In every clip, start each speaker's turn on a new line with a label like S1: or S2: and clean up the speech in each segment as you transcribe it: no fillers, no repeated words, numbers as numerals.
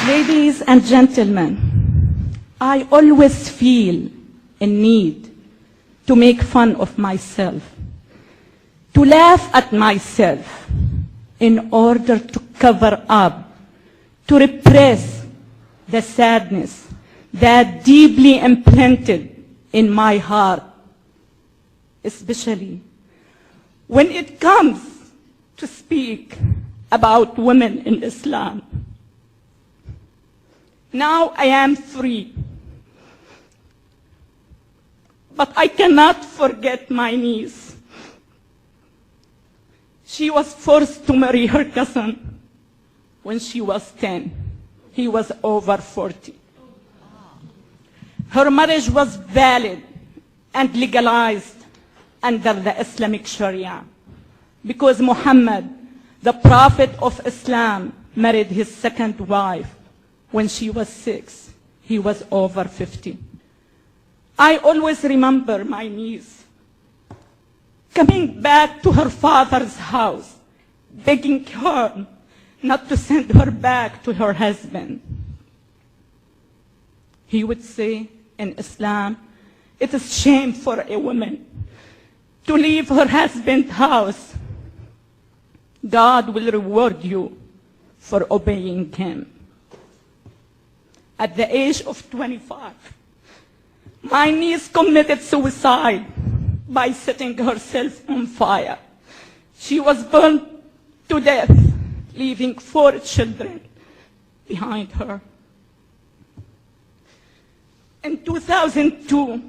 S1: Ladies and gentlemen, I always feel a need to make fun of myself, to laugh at myself in order to cover up, to repress the sadness that deeply implanted in my heart, especially when it comes to speak about women in Islam. Now I am free, but I cannot forget my niece. She was forced to marry her cousin when she was 10. He was over 40. Her marriage was valid and legalized under the Islamic Sharia because Muhammad, the Prophet of Islam, married his second wife when she was 6. He was over 50. I always remember my niece coming back to her father's house, begging her not to send her back to her husband. He would say, in Islam, it is shame for a woman to leave her husband's house. God will reward you for obeying him. At the age of 25, my niece committed suicide by setting herself on fire. She was burned to death, leaving 4 children behind her. In 2002,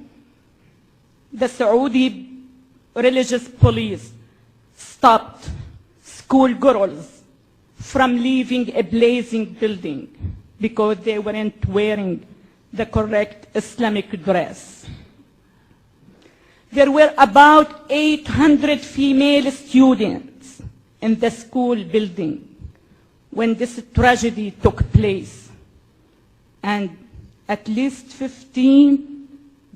S1: the Saudi religious police stopped schoolgirls from leaving a blazing building because they weren't wearing the correct Islamic dress. There were about 800 female students in the school building when this tragedy took place, and at least 15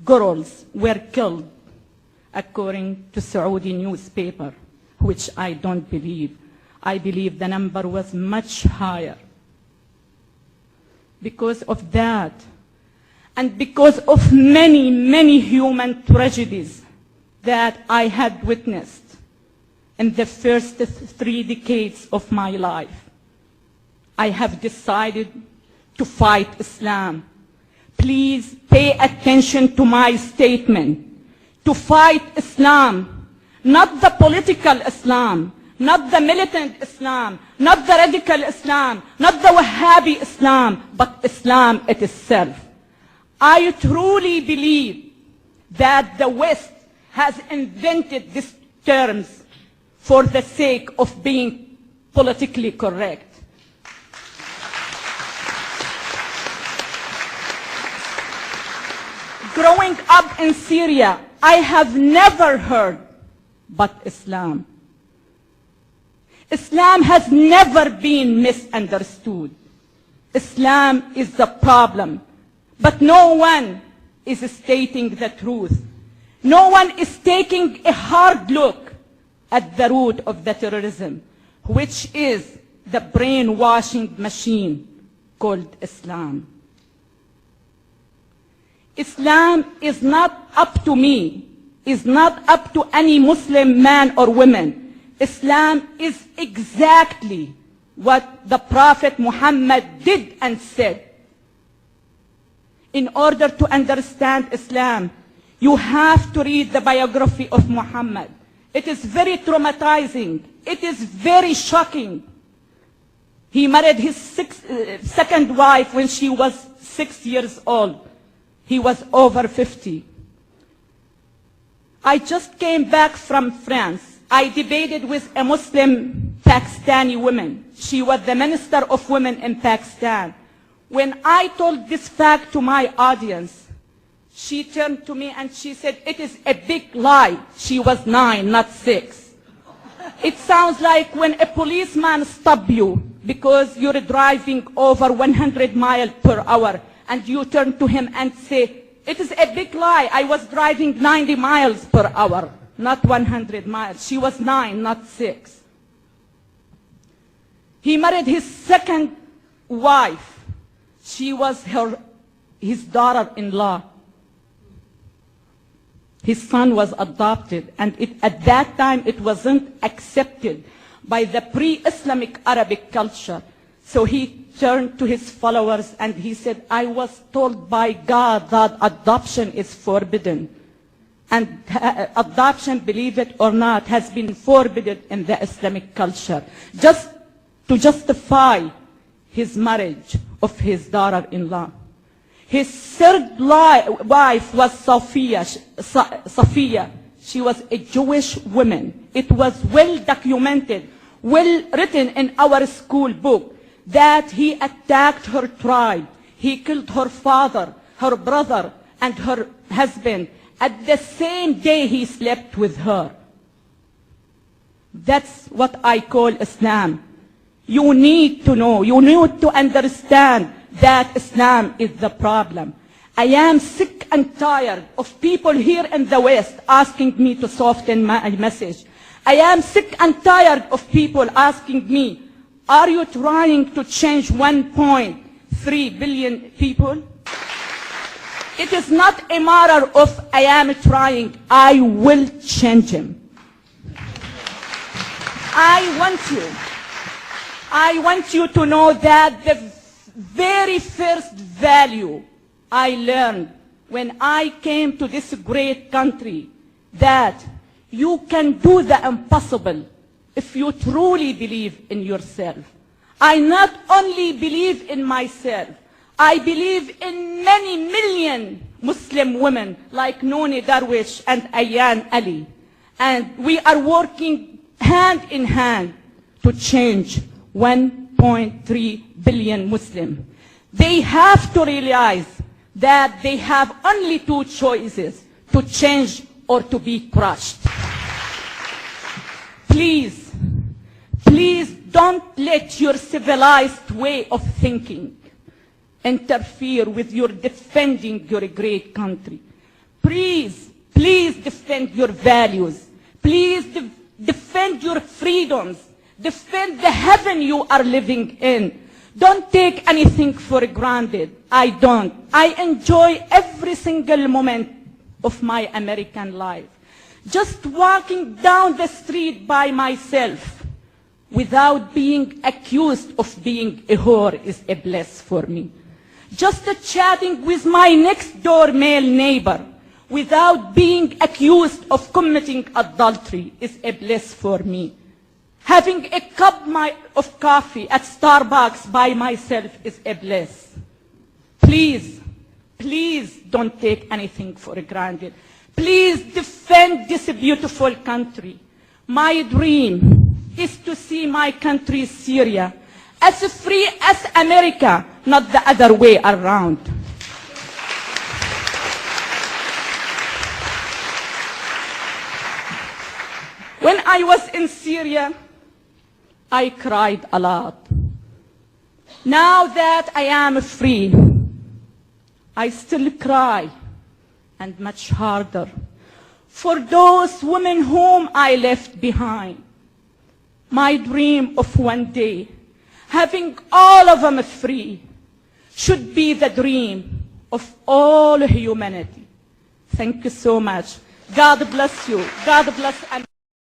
S1: girls were killed, according to Saudi newspaper, which I don't believe. I believe the number was much higher. Because of that, and because of many, many human tragedies that I had witnessed in the first 3 decades of my life, I have decided to fight Islam. Please pay attention to my statement. To fight Islam, not the political Islam, not the militant Islam, not the radical Islam, not the Wahhabi Islam, but Islam itself. I truly believe that the West has invented these terms for the sake of being politically correct. Growing up in Syria, I have never heard but Islam. Islam has never been misunderstood. Islam is the problem, but no one is stating the truth. No one is taking a hard look at the root of the terrorism, which is the brainwashing machine called Islam. Islam is not up to me, is not up to any Muslim man or woman. Islam is exactly what the Prophet Muhammad did and said. In order to understand Islam, you have to read the biography of Muhammad. It is very traumatizing. It is very shocking. He married his second wife when she was 6 years old. He was over 50. I just came back from France. I debated with a Muslim Pakistani woman. She was the Minister of Women in Pakistan. When I told this fact to my audience, she turned to me and she said, "It is a big lie." She was 9, not 6. It sounds like when a policeman stops you because you're driving over 100 miles per hour and you turn to him and say, "It is a big lie. I was driving 90 miles per hour, not 100 miles. She was 9, not 6. He married his second wife She was his daughter-in-law. His son was adopted, and at that time it wasn't accepted by the pre-Islamic Arabic culture. So he turned to his followers and he said, I was told by God that adoption is forbidden. And adoption, believe it or not, has been forbidden in the Islamic culture, just to justify his marriage of his daughter-in-law. His third wife was Safiya. She was a Jewish woman. It was well documented, well written in our school book, that he attacked her tribe. He killed her father, her brother, and her husband at the same day he slept with her. That's what I call Islam. You need to know, you need to understand that Islam is the problem. I am sick and tired of people here in the West asking me to soften my message. I am sick and tired of people asking me, are you trying to change 1.3 billion people? It is not a matter of I am trying, I will change him. I want you to know that the very first value I learned when I came to this great country, that you can do the impossible if you truly believe in yourself. I not only believe in myself, I believe in many million Muslim women like Nooni Darwish and Ayaan Ali. And we are working hand in hand to change 1.3 billion Muslims. They have to realize that they have only two choices: to change or to be crushed. Please, please don't let your civilized way of thinking interfere with your defending your great country. Please, please defend your values. Please defend your freedoms. Defend the heaven you are living in. Don't take anything for granted. I don't. I enjoy every single moment of my American life. Just walking down the street by myself without being accused of being a whore is a bliss for me. Just chatting with my next door male neighbor without being accused of committing adultery is a bliss for me. Having a cup of coffee at Starbucks by myself is a bliss. Please, please don't take anything for granted. Please defend this beautiful country. My dream is to see my country, Syria, as free as America, not the other way around. When I was in Syria, I cried a lot. Now that I am free, I still cry, and much harder, for those women whom I left behind. My dream of one day, having all of them free, should be the dream of all humanity. Thank you so much. God bless you. God bless America.